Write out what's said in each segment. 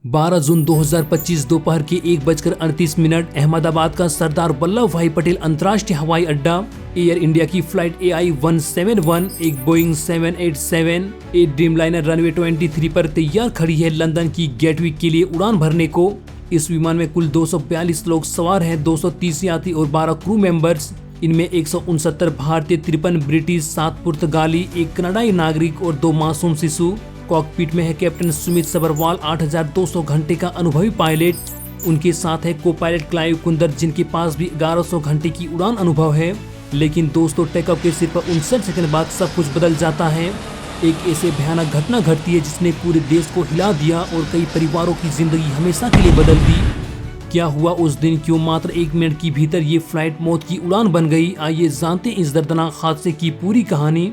12 जून 2025 दोपहर के 1:38 अहमदाबाद का सरदार वल्लभ भाई पटेल अंतर्राष्ट्रीय हवाई अड्डा एयर इंडिया की फ्लाइट AI-171 एक बोइंग 787 एक ड्रीमलाइनर रनवे 23 पर तैयार खड़ी है लंदन की गेटविक के लिए उड़ान भरने को। इस विमान में कुल 242 लोग सवार हैं, 230 यात्री और 12 क्रू मेंबर्स। इनमें 169 भारतीय, 53 ब्रिटिश, 7 पुर्तगाली, 1 कनाडाई नागरिक और 2 मासूम शिशु। कॉकपिट में है कैप्टन सुमित सबरवाल, 8200 घंटे का अनुभवी पायलट। उनके साथ है को पायलट क्लाइव कुंदर, जिनके पास भी 1100 घंटे की उड़ान अनुभव है। लेकिन दोस्तों, टेकऑफ के सिर्फ 59 सेकंड बाद सब कुछ बदल जाता है। एक ऐसे भयानक घटना घटती है जिसने पूरे देश को हिला दिया और कई परिवारों की जिंदगी हमेशा के लिए बदल दी। क्या हुआ उस दिन, क्यों मात्र 1 मिनट के भीतर ये फ्लाइट मौत की उड़ान बन गई? आइए जानते हैं इस दर्दनाक हादसे की पूरी कहानी।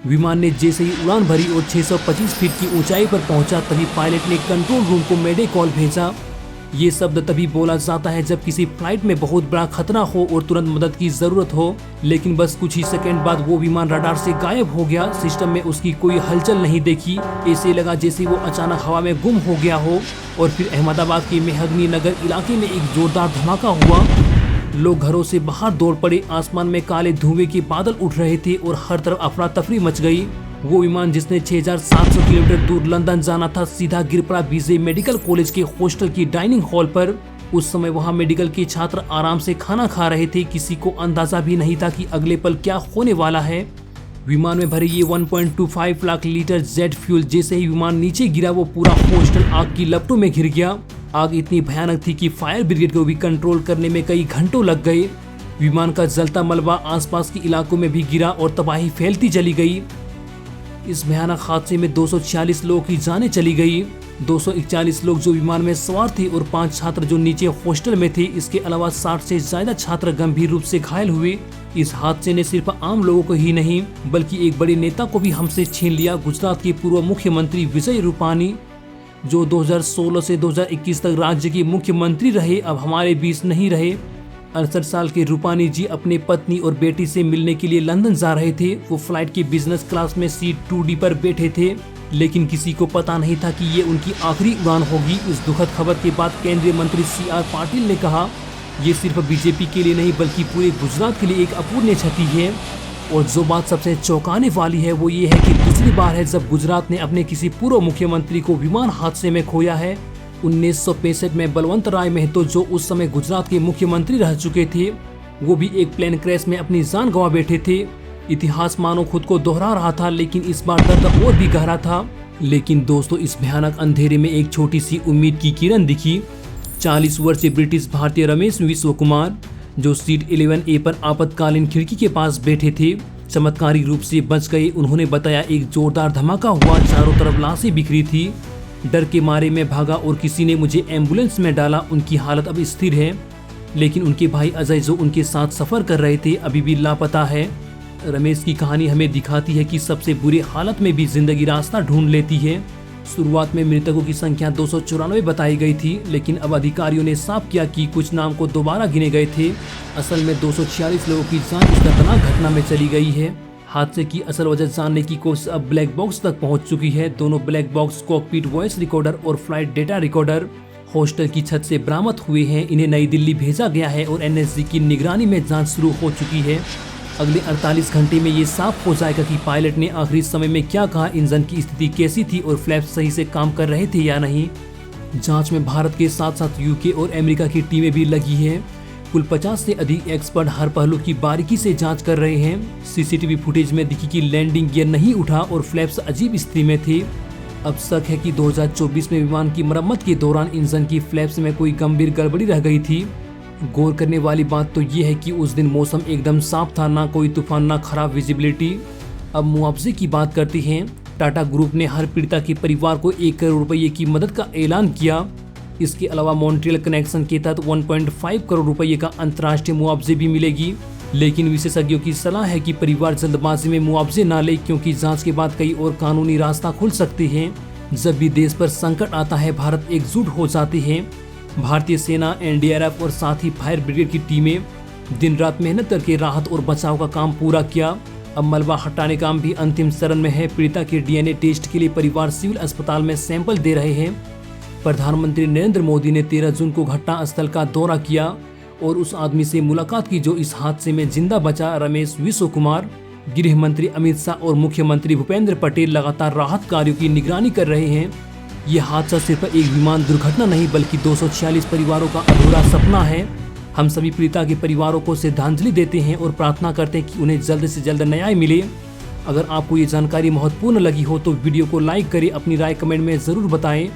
विमान ने जैसे ही उड़ान भरी और 625 फीट की ऊंचाई पर पहुंचा, तभी पायलट ने कंट्रोल रूम को मेडे कॉल भेजा। ये शब्द तभी बोला जाता है जब किसी फ्लाइट में बहुत बड़ा खतरा हो और तुरंत मदद की जरूरत हो। लेकिन बस कुछ ही सेकंड बाद वो विमान रडार से गायब हो गया। सिस्टम में उसकी कोई हलचल नहीं देखी। ऐसे लगा जैसे वो अचानक हवा में गुम हो गया हो। और फिर अहमदाबाद के मेहगनी नगर इलाके में एक जोरदार धमाका हुआ। लोग घरों से बाहर दौड़ पड़े। आसमान में काले धुएं के बादल उठ रहे थे और हर तरफ अफरा तफरी मच गई। वो विमान जिसने 6700 किलोमीटर दूर लंदन जाना था, सीधा गिर पड़ा बीजे मेडिकल कॉलेज के हॉस्टल की डाइनिंग हॉल पर। उस समय वहां मेडिकल के छात्र आराम से खाना खा रहे थे। किसी को अंदाजा भी नहीं था कि अगले पल क्या होने वाला है। विमान में भरे ये 1.25 लाख लीटर जेट फ्यूल जैसे ही विमान नीचे गिरा, वो पूरा हॉस्टल आग की लपटों में घिर गया। आग इतनी भयानक थी कि फायर ब्रिगेड को भी कंट्रोल करने में कई घंटों लग गए। विमान का जलता मलबा आसपास के इलाकों में भी गिरा और तबाही फैलती चली गई। इस भयानक हादसे में 246 लोगों की जानें चली गई। 241 लोग जो विमान में सवार थे और 5 छात्र जो नीचे हॉस्टल में थे। इसके अलावा 60 से ज्यादा छात्र गंभीर रूप से घायल हुए। इस हादसे ने सिर्फ आम लोगों को ही नहीं बल्कि एक बड़े नेता को भी हमसे छीन लिया। गुजरात के पूर्व मुख्यमंत्री विजय रूपानी, जो 2016 से 2021 तक राज्य के मुख्यमंत्री रहे, अब हमारे बीच नहीं रहे। 68 साल के रूपानी जी अपने पत्नी और बेटी से मिलने के लिए लंदन जा रहे थे। वो फ्लाइट की बिजनेस क्लास में सीट 2D पर बैठे थे, लेकिन किसी को पता नहीं था कि ये उनकी आखिरी उड़ान होगी। इस दुखद खबर के बाद केंद्रीय मंत्री CR पाटिल ने कहा, ये सिर्फ बीजेपी के लिए नहीं बल्कि पूरे गुजरात के लिए एक अपूरणीय क्षति है। और जो बात सबसे चौंकाने वाली है वो ये है कि दूसरी बार है जब गुजरात ने अपने किसी पूर्व मुख्यमंत्री को विमान हादसे में खोया है। 1965 में बलवंत राय महतो, जो उस समय गुजरात के मुख्यमंत्री रह चुके थे, वो भी एक प्लेन क्रैश में अपनी जान गंवा बैठे थे। इतिहास मानो खुद को दोहरा रहा था, लेकिन इस बार दर्द और भी गहरा था। लेकिन दोस्तों, इस भयानक अंधेरे में एक छोटी सी उम्मीद की किरण दिखी। 40 वर्षीय ब्रिटिश भारतीय रमेश विश्व कुमार, जो सीट 11A पर आपातकालीन खिड़की के पास बैठे थे, चमत्कारी रूप से बच गए। उन्होंने बताया, एक जोरदार धमाका हुआ, चारों तरफ लाशें बिखरी थी। डर के मारे मैं भागा और किसी ने मुझे एम्बुलेंस में डाला। उनकी हालत अब स्थिर है, लेकिन उनके भाई अजय, जो उनके साथ सफर कर रहे थे, अभी भी लापता है। रमेश की कहानी हमें दिखाती है कि सबसे बुरी हालत में भी जिंदगी रास्ता ढूंढ लेती है। शुरुआत में मृतकों की संख्या 294 बताई गई थी, लेकिन अब अधिकारियों ने साफ किया कि कुछ नाम को दोबारा गिने गए थे। असल में 246 लोगों की जान इस दर्दनाक घटना में चली गई है। हादसे की असल वजह जानने की कोशिश अब ब्लैक बॉक्स तक पहुंच चुकी है। दोनों black box cockpit voice recorder और फ्लाइट डेटा रिकॉर्डर हॉस्टल की छत से बरामद हुए हैं। इन्हें नई दिल्ली भेजा गया है और NSG की निगरानी में जांच शुरू हो चुकी है। अगले 48 घंटे में ये साफ हो जाएगा कि पायलट ने आखिरी समय में क्या कहा, इंजन की स्थिति कैसी थी और फ्लैप्स सही से काम कर रहे थे या नहीं। जांच में भारत के साथ साथ UK और अमेरिका की टीमें भी लगी हैं। कुल 50 से अधिक एक्सपर्ट हर पहलू की बारीकी से जांच कर रहे हैं। CCTV फुटेज में दिखी कि लैंडिंग गियर नहीं उठा और फ्लैप्स अजीब स्थिति में थे। अब शक है कि 2024 में विमान की मरम्मत के दौरान इंजन की फ्लैप्स में कोई गंभीर गड़बड़ी रह गई थी। गौर करने वाली बात तो ये है कि उस दिन मौसम एकदम साफ था, ना कोई तूफान ना खराब विजिबिलिटी। अब मुआवजे की बात करते हैं। टाटा ग्रुप ने हर पीड़िता के परिवार को 1 करोड़ रुपये की मदद का ऐलान किया। इसके अलावा मॉन्ट्रियल कनेक्शन के तहत 1.5 करोड़ रुपये का अंतर्राष्ट्रीय मुआवजे भी मिलेगी। लेकिन विशेषज्ञों की सलाह है कि परिवार जल्दबाजी में मुआवजे न ले, क्योंकि जांच के बाद कई और कानूनी रास्ता खुल सकते हैं। जब भी देश पर संकट आता है, भारत एकजुट हो जाते हैं। भारतीय सेना, NDRF और साथ ही फायर ब्रिगेड की टीमें दिन रात मेहनत करके राहत और बचाव का काम पूरा किया। अब मलबा हटाने काम भी अंतिम चरण में है। पीड़िता के DNA टेस्ट के लिए परिवार सिविल अस्पताल में सैंपल दे रहे हैं। प्रधानमंत्री नरेंद्र मोदी ने 13 जून को घटनास्थल का दौरा किया और उस आदमी से मुलाकात की जो इस हादसे में जिंदा बचा, रमेश विश्व कुमार। गृह मंत्री अमित शाह और मुख्यमंत्री भूपेंद्र पटेल लगातार राहत कार्यों की निगरानी कर रहे हैं। यह हादसा सिर्फ एक विमान दुर्घटना नहीं बल्कि 246 परिवारों का अधूरा सपना है। हम सभी पीड़िता के परिवारों को श्रद्धांजलि देते हैं और प्रार्थना करते हैं कि उन्हें जल्द से जल्द न्याय मिले। अगर आपको ये जानकारी महत्वपूर्ण लगी हो तो वीडियो को लाइक करें, अपनी राय कमेंट में ज़रूर बताएं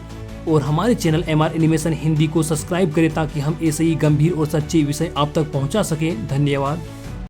और हमारे चैनल MR एनिमेशन हिंदी को सब्सक्राइब करें ताकि हम ऐसे ही गंभीर और सच्चे विषय आप तक पहुंचा सकें। धन्यवाद।